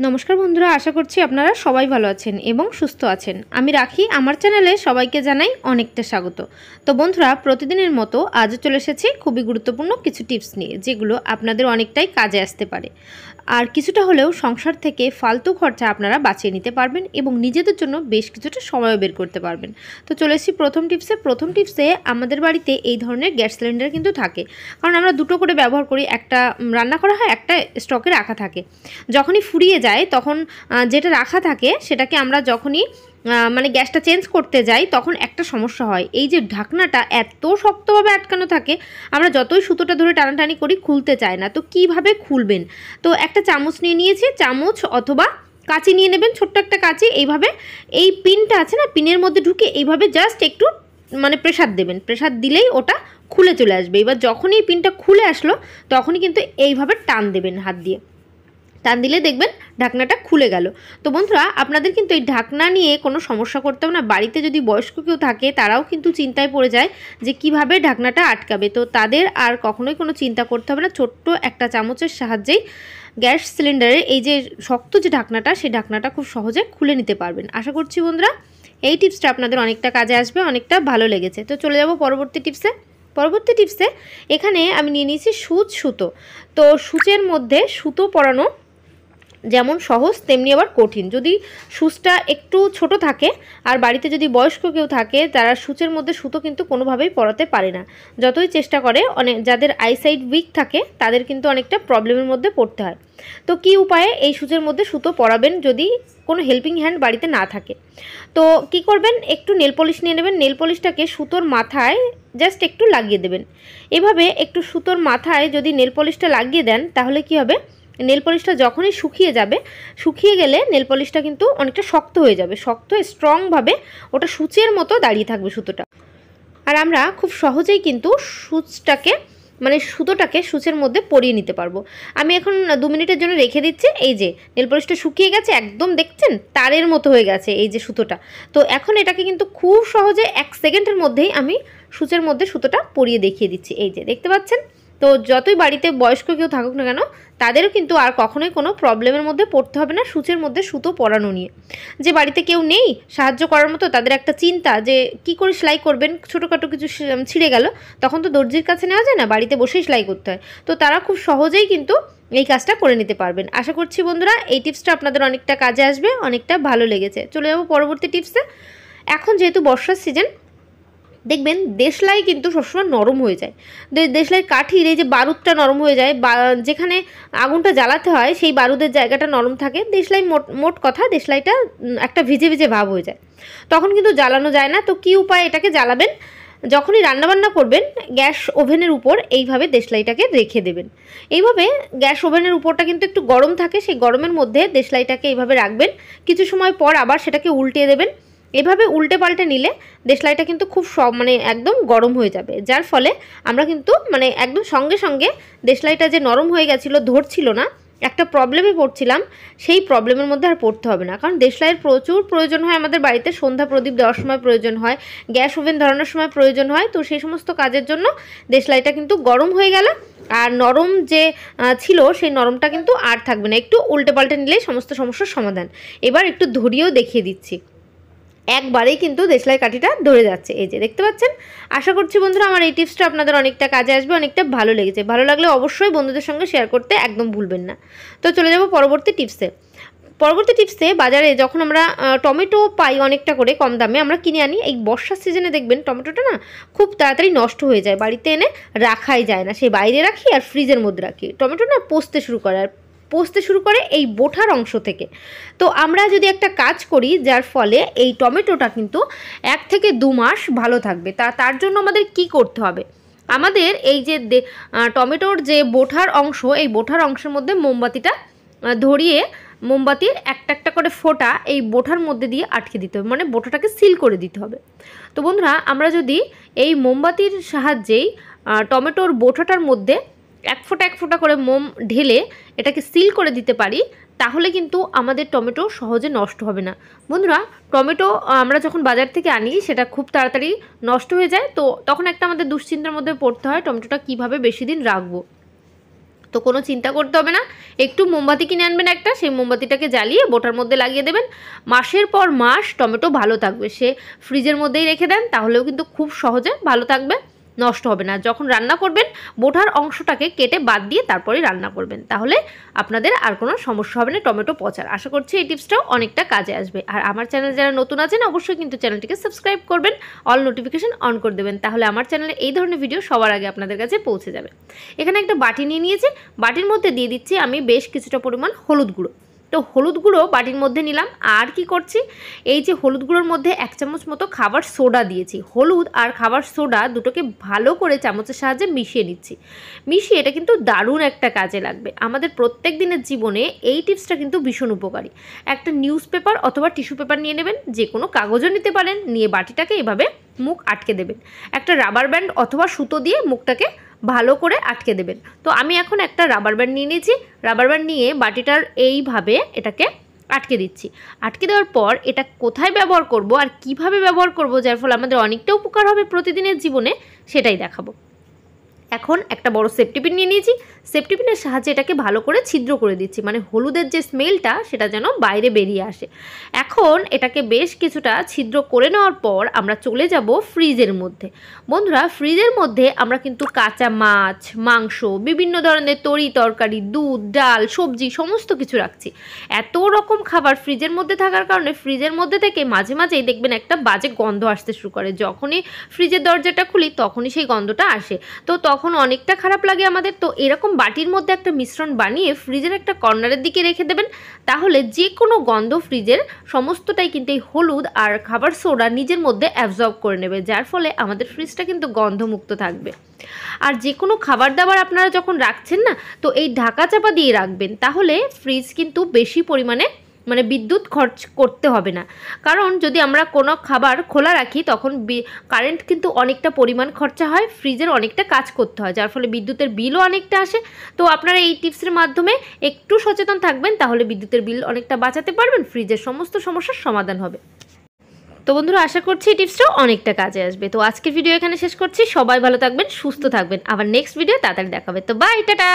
নমস্কার বন্ধুরা, আশা করছি আপনারা সবাই ভালো আছেন এবং সুস্থ আছেন। আমি রাখি, আমার চ্যানেলে সবাইকে জানাই অনেকটা স্বাগত। তো বন্ধুরা, প্রতিদিনের মতো আজও চলে এসেছি খুবই গুরুত্বপূর্ণ কিছু টিপস নিয়ে, যেগুলো আপনাদের অনেকটাই কাজে আসতে পারে। আর কিছুটা হলেও সংসার থেকে ফালতু খরচা আপনারা বাঁচিয়ে নিতে পারবেন এবং নিজেদের জন্য বেশ কিছুটা সময় বের করতে পারবেন। তো চলে এসেছি প্রথম টিপসে। আমাদের বাড়িতে এই ধরনের গ্যাস সিলিন্ডার কিন্তু থাকে, কারণ আমরা দুটো করে ব্যবহার করি। একটা রান্না করা হয়, একটা স্টকে রাখা থাকে। যখনই ফুরিয়ে যায় তখন যেটা রাখা থাকে সেটাকে আমরা যখনই মানে গ্যাসটা চেঞ্জ করতে যাই তখন একটা সমস্যা হয়। এই যে ঢাকনাটা এত শক্তভাবে আটকানো থাকে, আমরা যতই সুতোটা ধরে টানাটানি করি খুলতে চায় না। তো কিভাবে খুলবেন? তো একটা চামচ নিয়ে নিয়েছি, চামচ অথবা কাঁচি নিয়ে নেবেন, ছোট্ট একটা কাঁচি। এইভাবে এই পিনটা আছে না, পিনের মধ্যে ঢুকে এইভাবে জাস্ট একটু মানে প্রেসার দেবেন। প্রেসার দিলেই ওটা খুলে চলে আসবে। এবার যখনই পিনটা খুলে আসলো তখনই কিন্তু এইভাবে টান দেবেন, হাত দিয়ে টান দিলে দেখবেন ঢাকনাটা খুলে গেল। তো বন্ধুরা, আপনাদের কিন্তু এই ঢাকনা নিয়ে কোনো সমস্যা করতে হবে না। বাড়িতে যদি বয়স্ক কেউ থাকে তারাও কিন্তু চিন্তায় পড়ে যায় যে কিভাবে ঢাকনাটা আটকাবে। তো তাদের আর কখনোই কোনো চিন্তা করতে হবে না। ছোট্ট একটা চামচের সাহায্যেই গ্যাস সিলিন্ডারের এই যে শক্ত যে ঢাকনাটা, সেই ঢাকনাটা খুব সহজে খুলে নিতে পারবেন। আশা করছি বন্ধুরা এই টিপসটা আপনাদের অনেকটা কাজে আসবে, অনেকটা ভালো লেগেছে। তো চলে যাব পরবর্তী টিপসে। এখানে আমি নিয়ে নিয়েছি সুতো। তো সূচের মধ্যে সুতো পরানো যেমন সহজ তেমনি আবার কঠিন। যদি সূচটা একটু ছোট থাকে আর বাড়িতে যদি বয়স্ক কেউ থাকে, তারা সূচের মধ্যে সুতো কিন্তু কোনোভাবেই পরাতে পারে না। যতই চেষ্টা করে, যাদের আইসাইট উইক থাকে তাদের কিন্তু অনেকটা প্রবলেমের মধ্যে পড়তে হয়। তো কি উপায়ে এই সূচের মধ্যে সুতো পরাবেন যদি কোনো হেল্পিং হ্যান্ড বাড়িতে না থাকে? তো কি করবেন, একটু নেল পলিশ নিয়ে নেবেন। নেল পলিশটাকে সুতোর মাথায় জাস্ট একটু লাগিয়ে দেবেন। এভাবে একটু সুতোর মাথায় যদি নেল পলিশটা লাগিয়ে দেন তাহলে কি হবে, নেল পলিশটা যখনই শুকিয়ে গেলে নেল পলিশটা কিন্তু অনেকটা শক্ত হয়ে যাবে। শক্ত স্ট্রংভাবে ওটা সূচের মতো দাঁড়িয়ে থাকবে সুতোটা। আর আমরা খুব সহজেই কিন্তু সুতোটাকে সূচের মধ্যে পরিয়ে নিতে পারবো। আমি এখন 2 মিনিটের জন্য রেখে দিচ্ছি। এই যে নেল পলিশটা শুকিয়ে গেছে, একদম দেখছেন তারের মতো হয়ে গেছে এই যে সুতোটা। তো এখন এটাকে কিন্তু খুব সহজে 1 সেকেন্ডের মধ্যেই আমি সূচের মধ্যে সুতোটা পরিয়ে দেখিয়ে দিচ্ছি। এই যে দেখতে পাচ্ছেন। তো যতই বাড়িতে বয়স্ক কেউ থাকুক না কেন, তাদেরও কিন্তু আর কখনোই কোনো প্রবলেমের মধ্যে পড়তে হবে না সূচের মধ্যে সুতো পরানো নিয়ে। যে বাড়িতে কেউ নেই সাহায্য করার মতো, তাদের একটা চিন্তা যে কি করে সেলাই করবেন, ছোটোখাটো কিছু ছিঁড়ে গেল, তখন তো দর্জির কাছে নেওয়া যায় না, বাড়িতে বসেই সেলাই করতে হয়। তো তারা খুব সহজেই কিন্তু এই কাজটা করে নিতে পারবেন। আশা করছি বন্ধুরা এই টিপসটা আপনাদের অনেকটা কাজে আসবে, অনেকটা ভালো লেগেছে। চলে যাবো পরবর্তী টিপসে। এখন যেহেতু বর্ষার সিজন, দেখবেন দেশলাই কিন্তু সবসময় নরম হয়ে যায়। দেশলাই কাঠির এই যে বারুদটা নরম হয়ে যায়, যেখানে আগুনটা জ্বালাতে হয় সেই বারুদের জায়গাটা নরম থাকে। দেশলাই মোট কথা দেশলাইটা একটা ভিজে ভিজে ভাব হয়ে যায়, তখন কিন্তু জ্বালানো যায় না। তো কী উপায় এটাকে জ্বালাবেন? যখনই রান্নাবান্না করবেন গ্যাস ওভেনের উপর এইভাবে দেশলাইটাকে রেখে দেবেন। এইভাবে গ্যাস ওভেনের উপরটা কিন্তু একটু গরম থাকে, সেই গরমের মধ্যে দেশলাইটাকে এইভাবে রাখবেন। কিছু সময় পর আবার সেটাকে উল্টিয়ে দেবেন। এভাবে উল্টে পাল্টে নিলে দেশলাইটা কিন্তু খুব একদম গরম হয়ে যাবে, যার ফলে আমরা কিন্তু একদম সঙ্গে সঙ্গে দেশলাইটা যে নরম হয়ে গেছিলো, ধরছিল না, একটা প্রবলেমে পড়ছিলাম, সেই প্রবলেমের মধ্যে আর পড়তে হবে না। কারণ দেশলাইয়ের প্রচুর প্রয়োজন হয় আমাদের বাড়িতে। সন্ধ্যা প্রদীপ দেওয়ার সময় প্রয়োজন হয়, গ্যাস ওভেন ধরানোর সময় প্রয়োজন হয়। তো সেই সমস্ত কাজের জন্য দেশলাইটা কিন্তু গরম হয়ে গেল, আর নরম যে ছিল সেই নরমটা কিন্তু আর থাকবে না। একটু উল্টে পাল্টে নিলেই সমস্ত সমস্যার সমাধান। এবার একটু ধরিয়েও দেখিয়ে দিচ্ছি, একবারেই কিন্তু দেশলাই কাঠিটা ধরে যাচ্ছে। এই যে দেখতে পাচ্ছেন। আশা করছি বন্ধুরা আমার এই টিপসটা আপনাদের অনেকটা কাজে আসবে, অনেকটা ভালো লেগেছে। ভালো লাগলে অবশ্যই বন্ধুদের সঙ্গে শেয়ার করতে একদম ভুলবেন না। তো চলে যাব পরবর্তী টিপসে। বাজারে যখন আমরা টমেটো পাই অনেকটা করে কম দামে, আমরা কিনে আনি। এই বর্ষার সিজনে দেখবেন টমেটোটা না খুব তাড়াতাড়ি নষ্ট হয়ে যায়, বাড়িতে এনে রাখাই যায় না। সেই বাইরে রাখি আর ফ্রিজের মধ্যে রাখি। টমেটো না পচতে শুরু করে এই বোঠার অংশ থেকে। তো আমরা যদি একটা কাজ করি যার ফলে এই টমেটোটা কিন্তু 1 থেকে 2 মাস ভালো থাকবে, তার জন্য আমাদের কি করতে হবে? আমাদের এই যে টমেটোর যে বোঠার অংশ, এই বোঠার অংশের মধ্যে মোমবাতিটা ধরিয়ে মোমবাতির একটা একটা করে ফোঁটা এই বোঠার মধ্যে দিয়ে আটকে দিতে হবে, মানে বোঠাটাকে সিল করে দিতে হবে। তো বন্ধুরা, আমরা যদি এই মোমবাতির সাহায্যেই টমেটোর বোঠাটার মধ্যে এক ফোঁটা করে মোম ঢেলে এটাকে সিল করে দিতে পারি, তাহলে কিন্তু আমাদের টমেটো সহজে নষ্ট হবে না। বন্ধুরা, টমেটো আমরা যখন বাজার থেকে আনি সেটা খুব তাড়াতাড়ি নষ্ট হয়ে যায়। তো তখন একটা আমাদের দুশ্চিন্তার মধ্যে পড়তে হয় টমেটোটা কিভাবে বেশি দিন রাখবো। তো কোনো চিন্তা করতে হবে না, একটু মোমবাতি কিনে আনবেন একটা, সেই মোমবাতিটাকে জ্বালিয়ে বোটার মধ্যে লাগিয়ে দেবেন। মাসের পর মাস টমেটো ভালো থাকবে। সে ফ্রিজের মধ্যেই রেখে দেন, তাহলেও কিন্তু খুব সহজে ভালো থাকবে, নষ্ট হবে না। যখন রান্না করবেন বোটার অংশটাকে কেটে বাদ দিয়ে তারপরে রান্না করবেন, তাহলে আপনাদের আর কোনো সমস্যা হবে না টমেটো পচার। আশা করছি এই টিপসটাও অনেকটা কাজে আসবে। আর আমার চ্যানেল যারা নতুন আছেন অবশ্যই কিন্তু চ্যানেলটিকে সাবস্ক্রাইব করবেন, অল নোটিফিকেশন অন করে দেবেন, তাহলে আমার চ্যানেলে এই ধরনের ভিডিও সবার আগে আপনাদের কাছে পৌঁছে যাবে। এখানে একটা বাটি নিয়ে নিয়েছি, বাটির মধ্যে দিয়ে দিচ্ছি আমি বেশ কিছুটা পরিমাণ হলুদ গুঁড়ো। তো হলুদ গুঁড়ো বাটির মধ্যে নিলাম। আর কি করছি, এই যে হলুদ গুঁড়োর মধ্যে 1 চামচ মতো খাবার সোডা দিয়েছি। হলুদ আর খাবার সোডা দুটোকে ভালো করে চামচের সাহায্যে মিশিয়ে নিচ্ছি। মিশিয়ে এটা কিন্তু দারুণ একটা কাজে লাগবে আমাদের প্রত্যেক দিনের জীবনে। এই টিপসটা কিন্তু ভীষণ উপকারী। একটা নিউজ পেপার অথবা টিস্যু পেপার নিয়ে নেবেন, যে কোনো কাগজও নিতে পারেন, নিয়ে বাটিটাকে এভাবে মুখ আটকে দেবেন। একটা রাবার ব্যান্ড অথবা সুতো দিয়ে মুখটাকে ভালো করে আটকে দেবেন। তো আমি এখন একটা রাবার ব্যান্ড নিয়ে নিয়েছি। রাবার ব্যান্ড নিয়ে বাটিটার এইভাবে এটাকে আটকে দিচ্ছি। আটকে দেওয়ার পর এটা কোথায় ব্যবহার করব আর কিভাবে ব্যবহার করব, যার ফলে আমাদের অনেকটা উপকার হবে প্রতিদিনের জীবনে, সেটাই দেখাবো। এখন একটা বড় সেফটি পিন নিয়ে নিয়েছি। সেফটি পিনের সাহায্যে এটাকে ভালো করে ছিদ্র করে দিচ্ছি, মানে হলুদের যে স্মেলটা সেটা যেন বাইরে বেরিয়ে আসে। এখন এটাকে বেশ কিছুটা ছিদ্র করে নেওয়ার পর আমরা চলে যাব ফ্রিজের মধ্যে। বন্ধুরা, ফ্রিজের মধ্যে আমরা কিন্তু কাঁচা মাছ, মাংস, বিভিন্ন ধরনের তরি তরকারি, দুধ, ডাল, সবজি সমস্ত কিছু রাখছি। এত রকম খাবার ফ্রিজের মধ্যে থাকার কারণে ফ্রিজের মধ্যে থেকে মাঝে মাঝেই দেখবেন একটা বাজে গন্ধ আসতে শুরু করে। যখনই ফ্রিজের দরজাটা খুলি তখনই সেই গন্ধটা আসে, তো তখন অনেকটা খারাপ লাগে আমাদের। তো এরকম বাটির মধ্যে একটা মিশ্রণ বানিয়ে ফ্রিজের একটা কর্নারের দিকে রেখে দেবেন, তাহলে যে কোনো গন্ধ ফ্রিজের সমস্তটাই কিন্তু এই হলুদ আর খাবার সোডা নিজের মধ্যে অ্যাবজর্ব করে নেবে, যার ফলে আমাদের ফ্রিজটা কিন্তু গন্ধমুক্ত থাকবে। আর যে কোনো খাবার দাবার আপনারা যখন রাখছেন না, তো এই ঢাকা চাপা দিয়ে রাখবেন, তাহলে ফ্রিজ কিন্তু বেশি পরিমাণে মানে বিদ্যুৎ খরচ করতে হবে না। কারণ যদি আমরা কোনো খাবার খোলা রাখি তখন কারেন্ট কিন্তু অনেকটা পরিমাণ খরচা হয়, ফ্রিজের অনেকটা কাজ করতে হয়, যার ফলে বিদ্যুতের বিলও অনেকটা আসে। তো আপনারা এই টিপসের মাধ্যমে একটু সচেতন থাকবেন, তাহলে বিদ্যুতের বিল অনেকটা বাঁচাতে পারবেন, ফ্রিজের সমস্ত সমস্যার সমাধান হবে। তো বন্ধুরা, আশা করছি এই টিপসটাও অনেকটা কাজে আসবে। তো আজকের ভিডিও এখানে শেষ করছি। সবাই ভালো থাকবেন, সুস্থ থাকবেন। আবার নেক্সট ভিডিও তাড়াতাড়ি দেখাবে। তো বাই, টাটা।